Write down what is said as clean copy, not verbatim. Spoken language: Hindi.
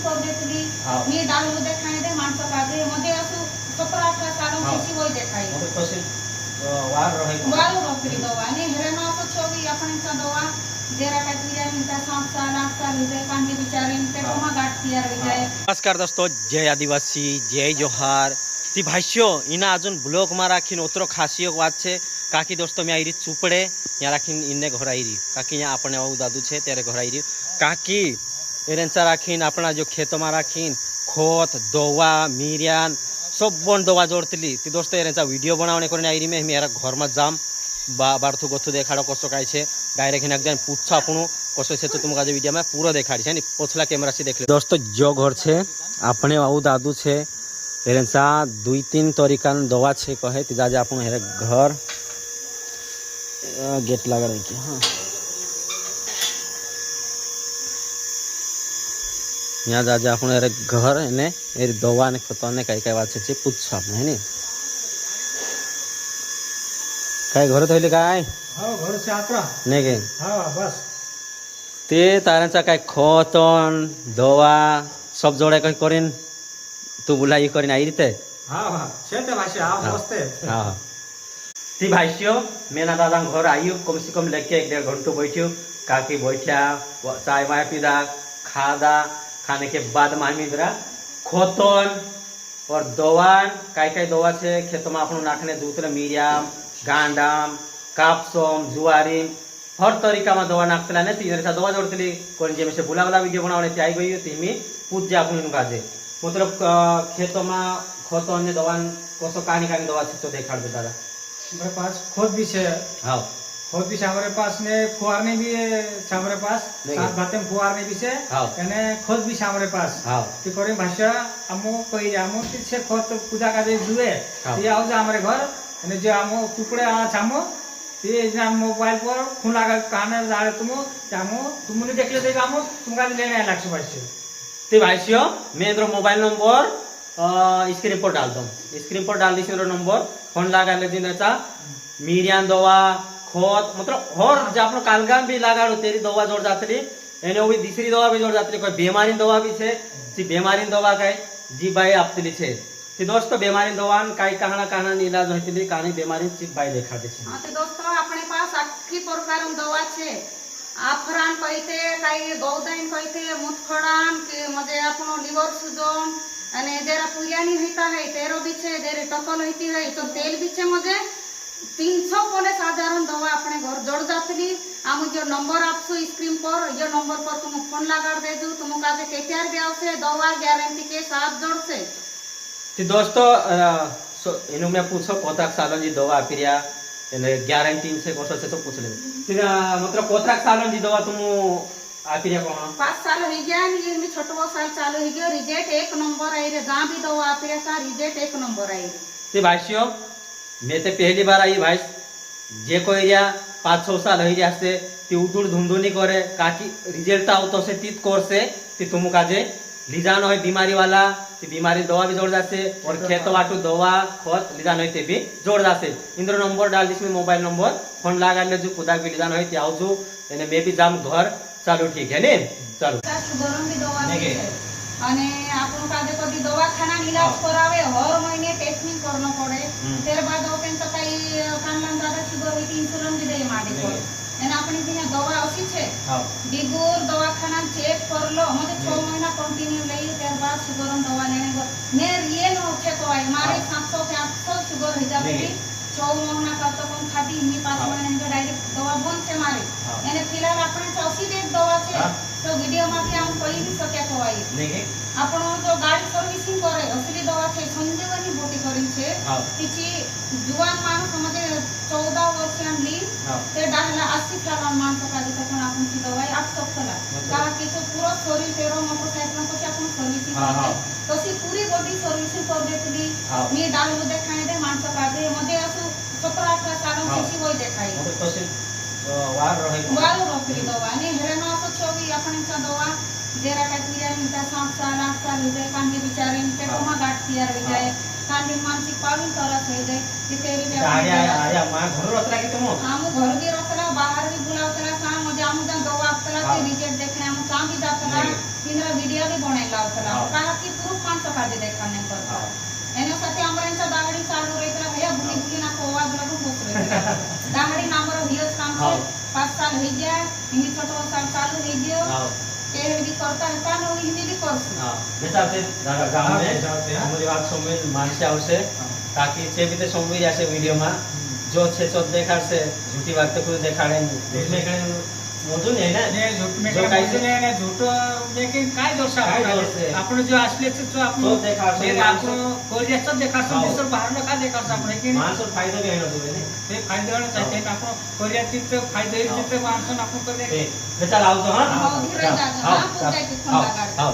कर देतली मी डालू देखाई दे माणसं काजे मध्ये असं 17-18 सालों किसी होई देखाई म्हणजे तसे वार रहे वारू रोकली दवा आणि हेरेनो असं छोवी आपणचा दवा जेरा काय तुझ्या मिनटा 7 साल 8 साल विजय कांदी विचारिन ते कोमा गाठ तयार विजय नमस्कार दोस्तों, जय आदिवासी, जय जोहार। ती भाष्यो इना अजून ब्लॉक मा राखीन ओतरो खासियो વાત છે કાકી દોસ્તો મેં આઈરી ચૂપડે ત્યાં રાખીને ઇને ઘર આઈરી કાકી અહીંયા આપણે આવું દાદુ છે ત્યારે ઘર આઈરી કાકી એરેન્સા રાખીને આપણા જો ખેતોમાં રાખીને ખોત દવા મીરિયાન सब बन दवा जोड़ती ती दोस्तों एरेंचा वीडियो बनावने करने आई में मेरा घर में जाम बारथू गोथू देखाड़ो कसो काय छे डायरेक्ट एकदम पूछो आपणो कसो छे तो तुमका वीडियो में पूरा देखाड़ी छे पोछला कैमरा से देख ले दोस्तों जो घर छे आपने आऊ दादू छे एरेंचा 2-3 तरीका दवा छे कहे ती जाजे आपणो हेरे घर गेट लगाड़ी के हां यहाँ जाजे आपण घर ने ए दवा ने खत ने कई बात छे पूछो आपने है काय घर थैली काय हां घर से आत्रा ने के हां बस ते तारांचा काय खतन दवा सब जोड़े कई करीन तू बुलाई करीन आई रीते हां हां छेते भाषे आ बसते हां ती भाष्यो मेना दादा घर आयु कम से कम लेके 1.5 घंटो बैठ्यो काकी बैठा चाय वाय पीदा खादा खाने के बाद मामिंद्रा खोतन और दवान काय दवा छे खेतों में आपण नाखने दूसरे मीरियाम गांडाम कापसोम जुआरीम हर तरीका में दवा नाखतला ने तीन सा दवा जोड़तली कोन जे में से बुला वीडियो बनावने ते आई गई ती मी पूछ जा आपण काजे मतलब खेतों में खोतन ने दवान कोसो कानी दवा छे तो देखाड़ दे दादा मेरे पास खोद भी है हां खोद भी हमारे पास ने फुवारने भी है हमारे पास साथ बातें फुवारने भी से यानी खोद भी हमारे पास हां ती करे भाषा हमो कोई हमो से खोद पूजा का दे जुए ये आओ जा हमारे घर यानी जो हमो टुकड़े आ छामो ये ना मोबाइल पर फोन लगा काने जाले तुमने देख ले देगा हमो तुमका लेने लाख भाषा ते भाइसियो मैं इधर मोबाइल नंबर स्क्रीन पर डाल दूं स्क्रीन पर डाल दी नंबर फोन लगा ले दिनचा मीरियान दवा खोत मतलब और जो आपनो कालगाम भी लगाड़ो तेरी दवा जोड़ जातली एने भी दूसरी दवा भी जोड़ जातली कोई बीमारी दवा भी छे जी बीमारी दवा काय जी बाई आपतली छे ती दोस्तों बीमारी दवान काय कहाना इलाज होतली कानी बीमारी जी बाई देखा दे छे हां तो दोस्तों अपने पास अक्की प्रकार दवा छे आफरान कहते काय गौदाइन कहते मुतखड़ान के मजे आपनो लिवर सुजन અને जरा पुरियानी होता है तेरो भी छे देरे टकल होती है तो तेल भी छे मजे 300 कोले साधारण दवा अपने घर जोड़ जातली आम जो नंबर आपसो स्क्रीन पर ये नंबर पर तुम फोन लगाड़ देजू तुम काजे केटीआर भी आवसे दवा गारंटी के साथ जोड़से ती दोस्तों इनु में पूछो कोताक सालन जी दवा आपिरिया एने गारंटी से कोसो से तो पूछ ले मतलब कोताक सालन जी दवा तुम आपिरिया कोन 5 साल हो गया ये में छोटो साल चालू हो गया रिजेक्ट 1 नंबर आई रे जहां भी दवा आपिरिया का रिजेक्ट 1 नंबर आई ती भाष्यो मैं तो पहली बार आई भाई जे को एरिया 5-6 साल हो गया से ती उदुड़ धुंधुनी करे काकी रिजल्ट आओ तो से तीत कोर्स से ती तुम काजे लीजान होय बीमारी वाला ती बीमारी दवा भी जोड़ जासे और खेत वाटू दवा खत लीजान होय ते भी जोड़ जासे इंद्र नंबर डाल दिस में मोबाइल नंबर फोन लगा ले जो खुदा भी लीजान होय ते आओ जो एने मैं भी जाम घर चालू ठीक है ने चालू गरम भी दवा है અને આપણો કાદે કોઈ દવાખાના इलाज करावे हर महीने टेस्टिंग करनो पड़े तेर बाद ओपन तो कई कानलान दादा शुगर होती इंसुलिन भी दे माडी पड़े एना अपनी दिना दवा असी छे बिगुर दवाखाना चेक करलो मते 6 महीना कंटिन्यू लई तेर बाद शुगर दवा लेने गो ने रियल होथे तो आई मारे 700 से 800 शुगर हो जाबे 6 महीना का तो कम खादी मी 5 महीने जो डायरेक्ट दवा बंद छे मारे एने फिलहाल अपने 80 डेट दवा छे तो वीडियो में भी हम कही भी सके तो आई नहीं आपण जो गाड़ी सर्विसिंग करे असली दवा छे संजीवनी बोटी करी छे तिची जुवान माणूस मध्ये 14 वर्षांनी ते डाहला 80 साला माणूस काजे पण आपण ती दवा 800 कला का की तो पूरा शरीर तेरो मोटरसाइकिल को आपण सर्विसिंग करते तशी पूरी बॉडी सर्विसिंग कर देतली मी डालू देखाई दे माणूस काजे मध्ये असो 17-18 सालों किसी होई देखाई तसे वार रोकली दवा आणि हेरेनो असं छोवी आपणचा दवा जेरा काय तुझ्या मिनटा 7 साल 8 साल विजय कांदी विचारिन ते कोमा गाठ तयार विजय कांदी मानसिक पाविन तरस हो जाए कि तेरी भी आया मां घर रतला कि तुम हम घर भी रतला बाहर भी बुलावतला सा मुझे हम जा दवा आपतला के रिजेक्ट देखने हम सा भी जातला तीनरा वीडियो भी दागडी बनायला लावतात हो. का की पुरुष माणसं काजे देखा नाही करतात एनासाठी आमऱ्यांच्या दागडी चालू रहितला भैया बुली बुली ना कोवाज लागून बसले दागडी नामर हियच काम हो. છે 5 साल હઈ ગયા हिंदी छोटो साल चालू हई गयो हाँ के भी करता है कान हिंदी भी करसु हाँ बेचाते गाँव हाँ, में बेचाते, हाँ। हमारी बात समझ मानसे आवશે हाँ। ताकि જે રીતે સમજી જશે વિડીયોમાં જો છે તો દેખાડશે જૂઠી વાત તો કોઈ દેખાડે નહીં જૂઠ મેં કઈ મોઢું નહીં ને ને झूठ में जो काय काही बोलतो नाही झूठ लेकिन काय दोष काय आपण दोष आहे? आपण जो असले तो तो आपण देखाडतो, हे माणसं- आपण कोरियाचा देखाडतो हो. दुसरं बाहेरनं का देखाडतो आपण हे की नाही? માણસો ફાયદો બી એનો જોવે ને ते फायदेवानच आहे ते आपण कोरियातील तर फायदे हो. तिथे माणसं आपण कोरिया તે ચાલ આવતો હા हो, धीरज दादा. हाव, हा, पुढच्या इथे फोन हाव, लागाड. हाव.